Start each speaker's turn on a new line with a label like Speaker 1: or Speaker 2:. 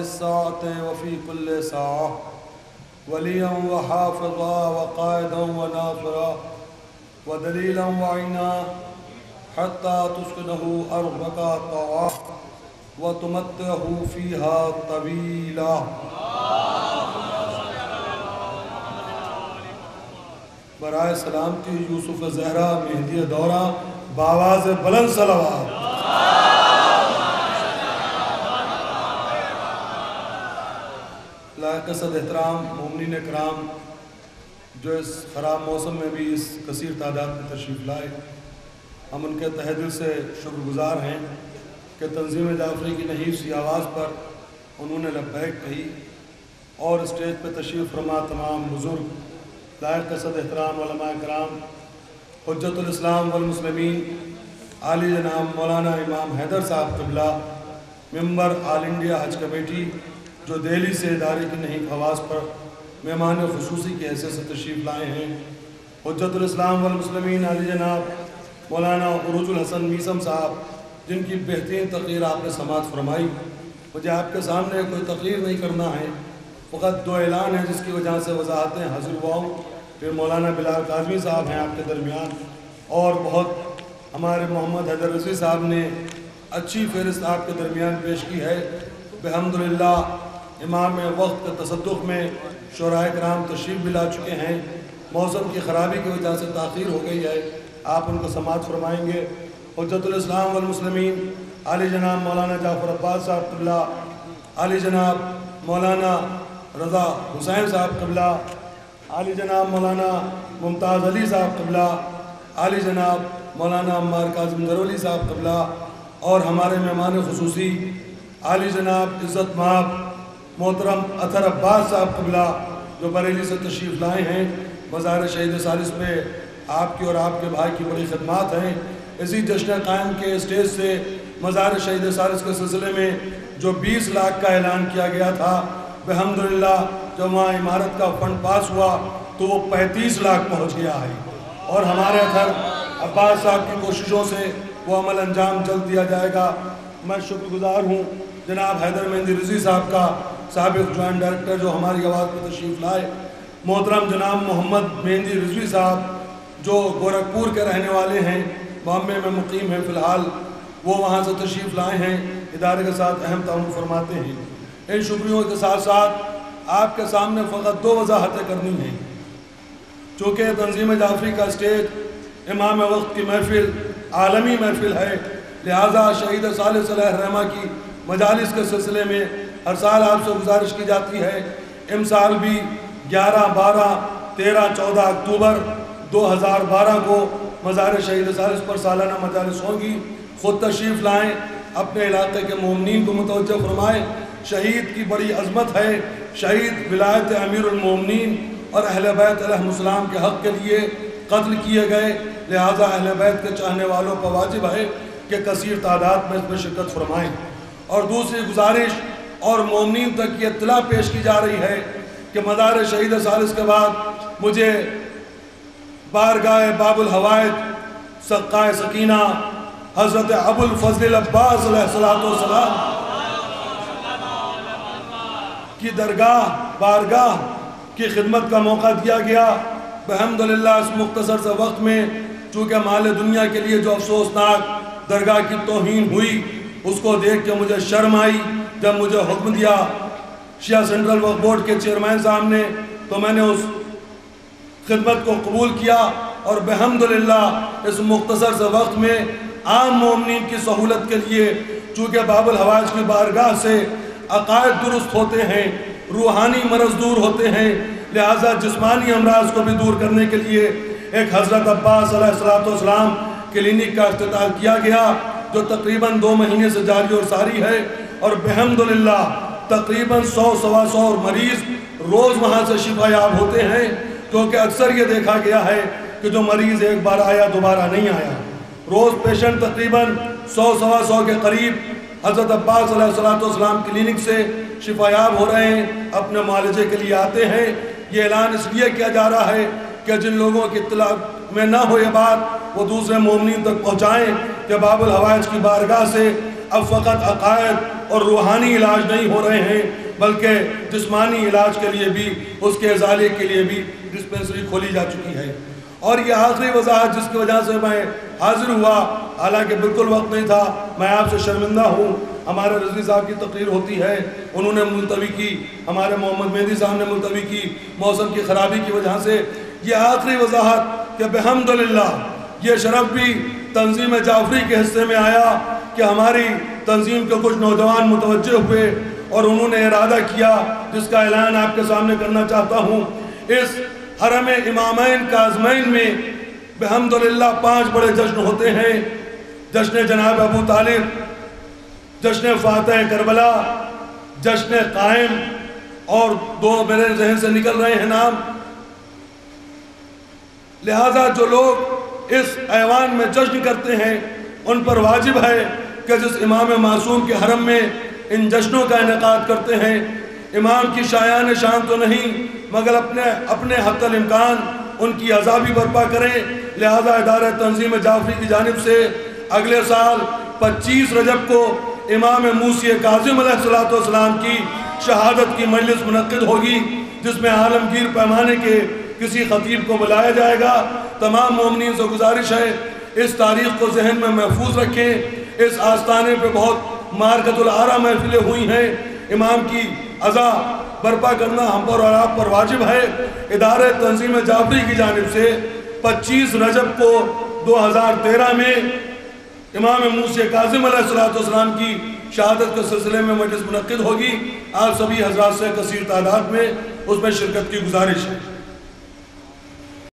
Speaker 1: الساعة وفي كل ساعة وليا وحافظا وقائدا وناصرا ودليلا وعينا حتى تسكنه أرضك طوعا وتمتعه فيها طويلا. برائے سلامتی یوسف زہرا مہدی دورہ بآواز بلند صلوات. لائق صد احترام مومنین اکرام جو اس خراب موسم میں بھی اس کثیر تعداد میں تشریف لائے، ہم ان کے تہہ دل سے شکر گزار ہیں کہ تنظیم جعفری کی نحیف سی آواز پر انہوں نے لبیک کہی اور اسٹیج پہ تشریف فرما تمام بزرگ لائق صد احترام علماء کرام حجت الاسلام والمسلمین عالی جناب مولانا امام حیدر صاحب قبلہ ممبر آل انڈیا حج کمیٹی جو دہلی سے ادارے کی نحیف آواز پر مہمان خصوصی کی حیثیت سے تشریف لائے ہیں، حجت الاسلام والمسلمین عالی جناب مولانا عروج الحسن میثم صاحب جن کی بہترین تقریر آپ نے سماعت فرمائی. مجھے آپ کے سامنے کوئی تقریر نہیں کرنا ہے، فقط دو اعلان ہیں جس کی وجہ سے وضاحتیں حاضر ہوا ہوں. پھر مولانا بلال کاظمی صاحب ہیں آپ کے درمیان، اور بہت ہمارے محمد حیدر رضوی صاحب نے اچھی فہرست آپ کے درمیان پیش کی ہے. الحمدللہ امام وقت کے تصدق میں شورائے کرام تشریف بھی لا چکے ہیں. موسم کی خرابی کی وجہ سے تاخیر ہو گئی ہے، آپ ان کو سماعت فرمائیں گے. حجت الاسلام والمسلمین عالی جناب مولانا جعفر عباس صاحب قبلہ، عالی جناب مولانا رضا حسین صاحب قبلہ، عالی جناب مولانا ممتاز علی صاحب قبلہ، عالی جناب مولانا عمار کاظم درولی صاحب قبلہ، اور ہمارے مہمان خصوصی عالی جناب عزت مآب محترم اطہر عباس صاحب قبلہ جو بریلی سے تشریف لائے ہیں. مزار شہید ثالث پہ آپ کی اور آپ کے بھائی کی بڑی خدمات ہیں. اسی جشن قائم کے اسٹیج سے مزار شہید ثالث کے سلسلے میں جو 20 لاکھ کا اعلان کیا گیا تھا، الحمدللہ جب وہاں عمارت کا فنڈ پاس ہوا تو وہ 35 لاکھ پہنچ گیا ہے، اور ہمارے اطہر عباس صاحب کی کوششوں سے وہ عمل انجام جلد دیا جائے گا. میں شکر گزار ہوں جناب حیدر مہندی رضوی صاحب کا، سابق جوائنٹ ڈائریکٹر جو ہماری آواز پر تشریف لائے. محترم جناب محمد مہندی رضوی صاحب جو گورکھپور کے رہنے والے ہیں، بامبے میں مقیم ہیں فی الحال، وہ وہاں سے تشریف لائے ہیں، ادارے کے ساتھ اہم تعاون فرماتے ہیں. ان شکریوں کے ساتھ ساتھ آپ کے سامنے فقط 2 وضاحتیں کرنی ہیں. چونکہ تنظیم جعفری کا اسٹیج امام وقت کی محفل عالمی محفل ہے، لہٰذا شہید ثالث علیہ الرحمہ کی مجالس کے سلسلے میں ہر سال آپ سے گزارش کی جاتی ہے. امسال بھی 11، 12، 13، 14 اکتوبر 2012 کو مزار شہید ثالث پر سالانہ مجالس ہوں گی. خود تشریف لائیں، اپنے علاقے کے مومنین کو متوجہ فرمائیں. شہید کی بڑی عظمت ہے، شہید ولایت امیر المومنین اور اہل بیت علیہ السلام کے حق کے لیے قتل کیے گئے، لہٰذا اہل بیت کے چاہنے والوں پر واجب ہے کہ کثیر تعداد میں اس میں شرکت فرمائیں. اور دوسری گزارش اور مومنین تک یہ اطلاع پیش کی جا رہی ہے کہ مزار شہید ثالث کے بعد مجھے بارگاہ باب الحوائج سقائے سکینہ حضرت ابو الفضل عباس علیہ السلام کی درگاہ بارگاہ کی خدمت کا موقع دیا گیا. الحمدللہ اس مختصر سے وقت میں چونکہ مال دنیا کے لیے جو افسوسناک درگاہ کی توہین ہوئی، اس کو دیکھ کے مجھے شرم آئی. جب مجھے حکم دیا شیعہ سینٹرل وقف بورڈ کے چیئرمین صاحب نے تو میں نے اس خدمت کو قبول کیا، اور الحمدللہ اس مختصر سے وقت میں عام مومنین کی سہولت کے لیے چونکہ باب الحوائج کی بارگاہ سے عقائد درست ہوتے ہیں، روحانی مرض دور ہوتے ہیں، لہٰذا جسمانی امراض کو بھی دور کرنے کے لیے ایک حضرت عباس علیہ السلام کلینک کا افتتاح کیا گیا جو تقریباً 2 مہینے سے جاری اور ساری ہے. اور الحمدللہ تقریباً 100-125 مریض روز وہاں سے شفا یاب ہوتے ہیں، کیونکہ اکثر یہ دیکھا گیا ہے کہ جو مریض ایک بار آیا دوبارہ نہیں آیا. روز پیشنٹ تقریباً 100-125 کے قریب حضرت عباس علیہ السلام کلینک سے شفا یاب ہو رہے ہیں، اپنے معالجے کے لیے آتے ہیں. یہ اعلان اس لیے کیا جا رہا ہے کہ جن لوگوں کی اطلاع میں نہ ہو یہ بات وہ دوسرے مومنین تک پہنچائیں کہ باب الحوائج کی بارگاہ سے اب فقط عقائد اور روحانی علاج نہیں ہو رہے ہیں بلکہ جسمانی علاج کے لیے بھی، اس کے ازالے کے لیے بھی ڈسپنسری کھولی جا چکی ہے۔ اور یہ آخری وضاحت جس کی وجہ سے میں حاضر ہوا، حالانکہ بالکل وقت نہیں تھا، میں آپ سے شرمندہ ہوں، ہمارے رضوی صاحب کی تقریر ہوتی ہے، انہوں نے ملتوی کی، ہمارے محمد مہدی صاحب نے ملتوی کی موسم کی خرابی کی وجہ سے۔ یہ آخری وضاحت کہ بحمدللہ یہ شرف بھی تنظیم جعفری کے حصے میں آیا کہ ہماری تنظیم کے کچھ نوجوان متوجہ ہوئے اور انہوں نے ارادہ کیا، جس کا اعلان آپ کے سامنے کرنا چاہتا ہوں۔ اس حرم امامین کاظمین میں بحمدللہ 5 بڑے جشن ہوتے ہیں۔ جشن جناب ابو طالب، جشن فاتح کربلا، جشن قائم، اور 2 میرے ذہن سے نکل رہے ہیں نام۔ لہذا جو لوگ اس ایوان میں جشن کرتے ہیں ان پر واجب ہے کہ جس امام معصوم کے حرم میں ان جشنوں کا انعقاد کرتے ہیں، امام کی شایان شان تو نہیں مگر اپنے حتی الامکان ان کی عزا بھی برپا کریں۔ لہذا ادارہ تنظیم جعفری کی جانب سے اگلے سال 25 رجب کو امام موسی کاظم علیہ السلام کی شہادت کی مجلس منعقد ہوگی، جس میں عالمگیر پیمانے کے کسی خطیب کو بلایا جائے گا۔ تمام مومنین سے گزارش ہے اس تاریخ کو ذہن میں محفوظ رکھیں۔ اس آستانے پہ بہت مارکت العارہ محفلیں ہوئی ہیں، امام کی عزا برپا کرنا ہم پر اور آپ پر واجب ہے۔ ادارہ تنظیم جعفری کی جانب سے 25 رجب کو 2013 میں امام موسی کاظم علیہ السلام کی شہادت کے سلسلے میں مجلس منعقد ہوگی۔ آپ سبھی حضرات سے کثیر تعداد میں اس میں شرکت کی گزارش ہے۔